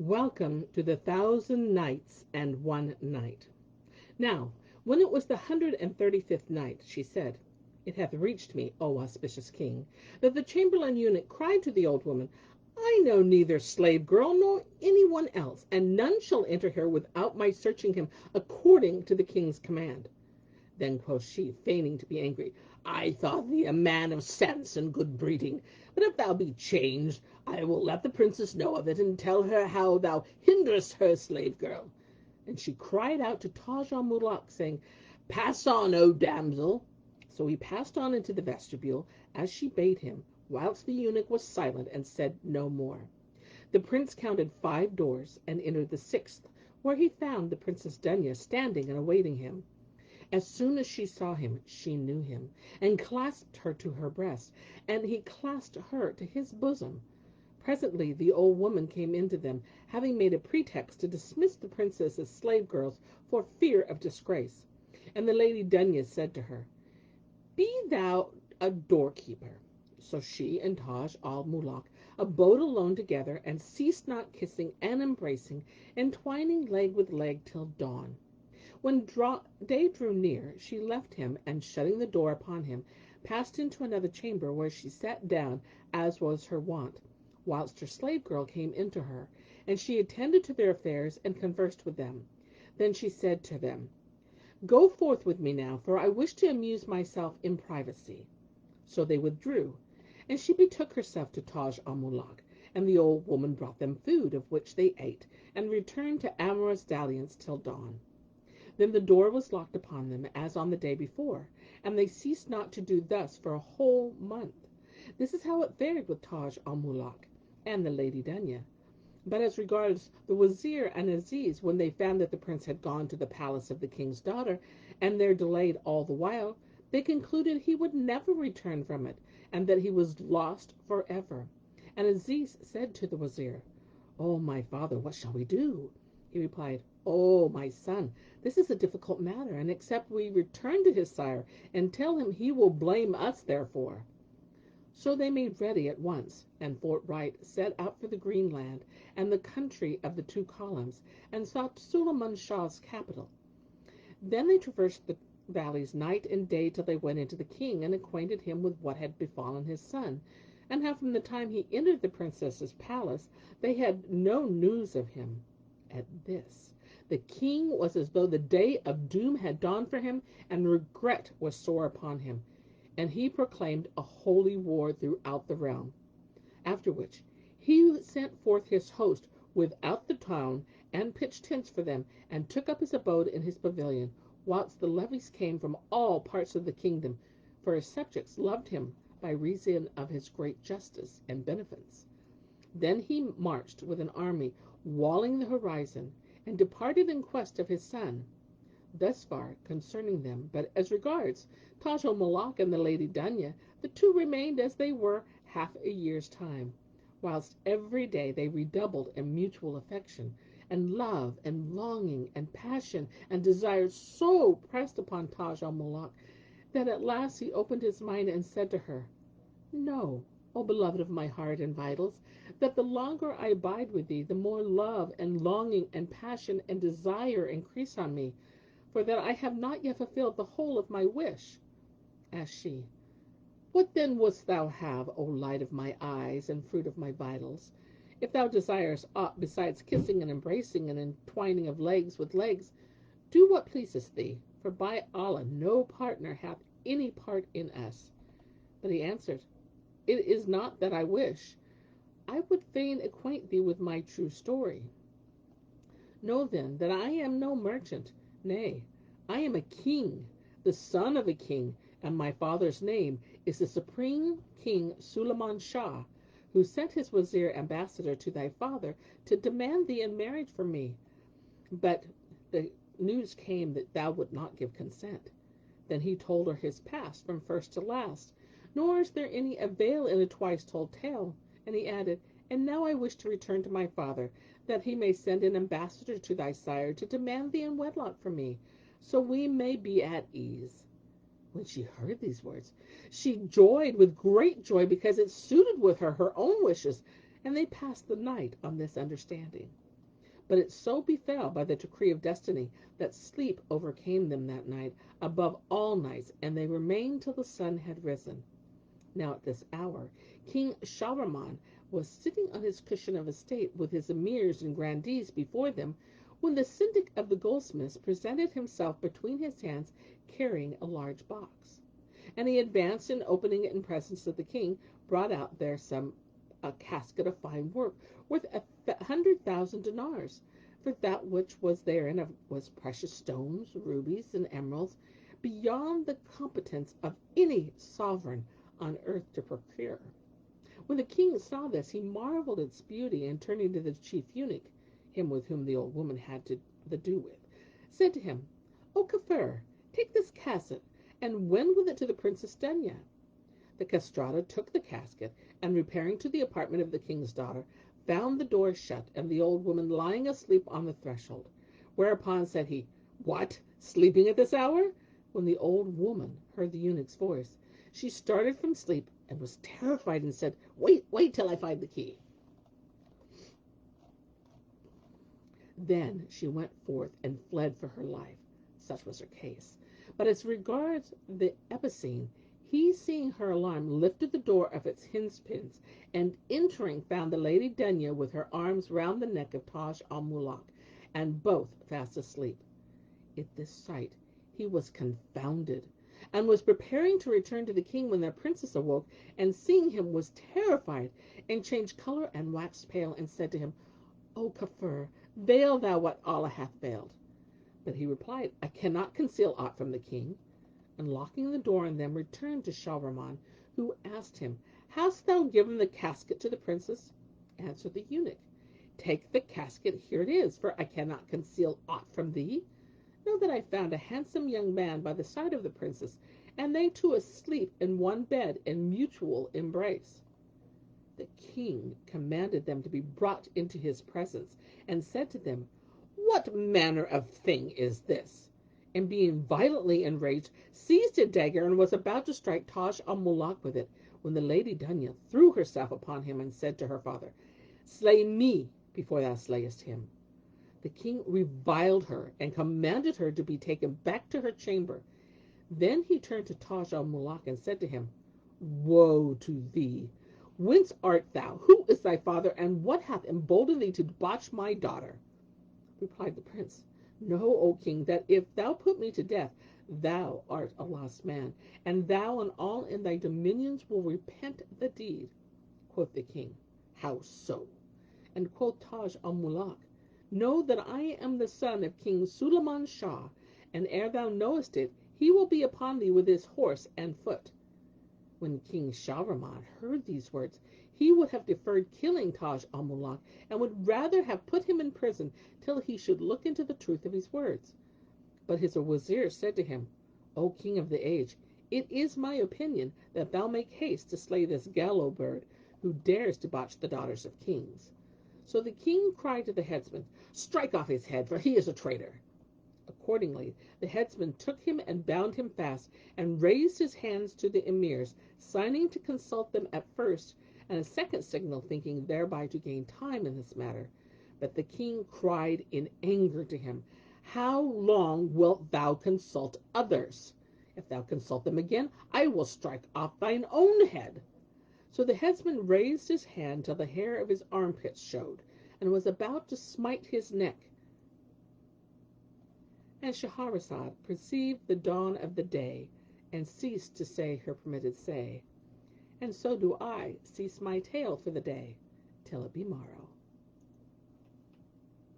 Welcome to the 1,000 Nights and 1 Night. Now, when it was the 135th night, she said, It hath reached me, O auspicious king, that the chamberlain eunuch cried to the old woman, I know neither slave girl nor any one else, and none shall enter here without my searching him according to the king's command. Then quoth she, feigning to be angry, I thought thee a man of sense and good breeding. But if thou be changed, I will let the princess know of it, and tell her how thou hinderest her slave girl. And she cried out to Taj al-Muluk, saying, Pass on, O damsel. So he passed on into the vestibule, as she bade him, whilst the eunuch was silent and said no more. The prince counted 5 doors, and entered the 6th, where he found the Princess Dunya standing and awaiting him. As soon as she saw him, she knew him, and clasped her to her breast, and he clasped her to his bosom. Presently the old woman came into them, having made a pretext to dismiss the princess's slave girls for fear of disgrace. And the Lady Dunya said to her, Be thou a doorkeeper. So she and Taj al-Muluk abode alone together, and ceased not kissing and embracing, and twining leg with leg till dawn. When day drew near, she left him, and shutting the door upon him, passed into another chamber, where she sat down, as was her wont, whilst her slave girl came into her, and she attended to their affairs, and conversed with them. Then she said to them, Go forth with me now, for I wish to amuse myself in privacy. So they withdrew, and she betook herself to Taj al-Muluk, and the old woman brought them food, of which they ate, and returned to amorous dalliance till dawn. Then the door was locked upon them, as on the day before, and they ceased not to do thus for a whole month. This is how it fared with Taj al-Muluk and the Lady Dunya. But as regards the Wazir and Aziz, when they found that the prince had gone to the palace of the king's daughter, and there delayed all the while, they concluded he would never return from it, and that he was lost for ever. And Aziz said to the Wazir, O my father, what shall we do? He replied, O my son, this is a difficult matter, and except we return to his sire and tell him, he will blame us therefor. So they made ready at once, and forthright set out for the Green Land and the country of the 2 columns, and sought Sulayman Shah's capital. Then they traversed the valleys night and day till they went into the king, and acquainted him with what had befallen his son, and how from the time he entered the princess's palace they had no news of him. At this, the king was as though the day of doom had dawned for him, and regret was sore upon him, and he proclaimed a holy war throughout the realm. After which, he sent forth his host without the town, and pitched tents for them, and took up his abode in his pavilion, whilst the levies came from all parts of the kingdom, for his subjects loved him by reason of his great justice and beneficence. Then he marched with an army, walling the horizon, and departed in quest of his son. Thus far concerning them, but as regards Taj al-Muluk and the Lady Dunya, the 2 remained as they were half a year's time, whilst every day they redoubled in mutual affection, and love, and longing, and passion, and desire so pressed upon Taj al-Muluk, that at last he opened his mind and said to her, Know, O beloved of my heart and vitals, that the longer I abide with thee, the more love and longing and passion and desire increase on me, for that I have not yet fulfilled the whole of my wish. Asked she, What then wouldst thou have, O light of my eyes and fruit of my vitals? If thou desirest aught besides kissing and embracing and entwining of legs with legs, do what pleaseth thee, for by Allah no partner hath any part in us. But he answered, It is not that I wish. I would fain acquaint thee with my true story. Know then that I am no merchant, nay, I am a king, the son of a king, and my father's name is the supreme king Sulayman Shah, who sent his wazir ambassador to thy father to demand thee in marriage from me. But the news came that thou would not give consent. Then he told her his past from first to last, nor is there any avail in a twice told tale. And he added, And now I wish to return to my father, that he may send an ambassador to thy sire to demand thee in wedlock from me, so we may be at ease. When she heard these words, she joyed with great joy, because it suited with her own wishes, and they passed the night on this understanding. But it so befell by the decree of destiny that sleep overcame them that night above all nights, and they remained till the sun had risen. Now at this hour King Shahriman was sitting on his cushion of estate with his emirs and grandees before them, when the syndic of the goldsmiths presented himself between his hands carrying a large box. And he advanced, and opening it in presence of the king, brought out there a casket of fine work, worth 100,000 dinars. For that which was therein was precious stones, rubies, and emeralds, beyond the competence of any sovereign on earth to procure. When the king saw this, he marveled at its beauty, and turning to the chief eunuch, him with whom the old woman had the do with, said to him, "O Kafir, take this casket, and wend with it to the Princess Dunya." The castrato took the casket, and repairing to the apartment of the king's daughter, found the door shut, and the old woman lying asleep on the threshold. Whereupon said he, "What, sleeping at this hour?" When the old woman heard the eunuch's voice, she started from sleep and was terrified, and said, Wait till I find the key." Then she went forth and fled for her life. Such was her case. But as regards the Epicene, he, seeing her alarm, lifted the door of its hinge-pins, and entering found the Lady Dunya with her arms round the neck of Taj al-Muluk, and both fast asleep. At this sight he was confounded, and was preparing to return to the king, when the princess awoke, and seeing him was terrified, and changed color and waxed pale, and said to him, "O Kafir, veil thou what Allah hath veiled." But he replied, "I cannot conceal aught from the king." And locking the door on them, returned to Shahriman, who asked him, "Hast thou given the casket to the princess?" Answered the eunuch, "Take the casket, here it is, for I cannot conceal aught from thee. Know that I found a handsome young man by the side of the princess, and they two asleep in one bed in mutual embrace." The king commanded them to be brought into his presence, and said to them, "What manner of thing is this?" And being violently enraged, seized a dagger, and was about to strike Taj al-Muluk with it, when the Lady Dunya threw herself upon him, and said to her father, "Slay me before thou slayest him." The king reviled her, and commanded her to be taken back to her chamber. Then he turned to Taj al-Muluk, and said to him, "Woe to thee! Whence art thou? Who is thy father? And what hath emboldened thee to debauch my daughter?" Replied the prince, "Know, O king, that if thou put me to death, thou art a lost man, and thou and all in thy dominions will repent the deed." Quoth the king, "How so?" And quoth Taj al-Muluk, "Know that I am the son of King Sulayman Shah, and ere thou knowest it, he will be upon thee with his horse and foot." When King Shahriman heard these words, he would have deferred killing Taj al-Muluk, and would rather have put him in prison till he should look into the truth of his words. But his wazir said to him, "O king of the age, it is my opinion that thou make haste to slay this gallow bird, who dares debauch the daughters of kings." So the king cried to the headsman, "Strike off his head, for he is a traitor." Accordingly, the headsman took him and bound him fast, and raised his hands to the emirs, signing to consult them at first, and a second signal, thinking thereby to gain time in this matter. But the king cried in anger to him, "How long wilt thou consult others? If thou consult them again, I will strike off thine own head." So the headsman raised his hand till the hair of his armpits showed, and was about to smite his neck. And Shahrazad perceived the dawn of the day, and ceased to say her permitted say. And so do I cease my tale for the day, till it be morrow.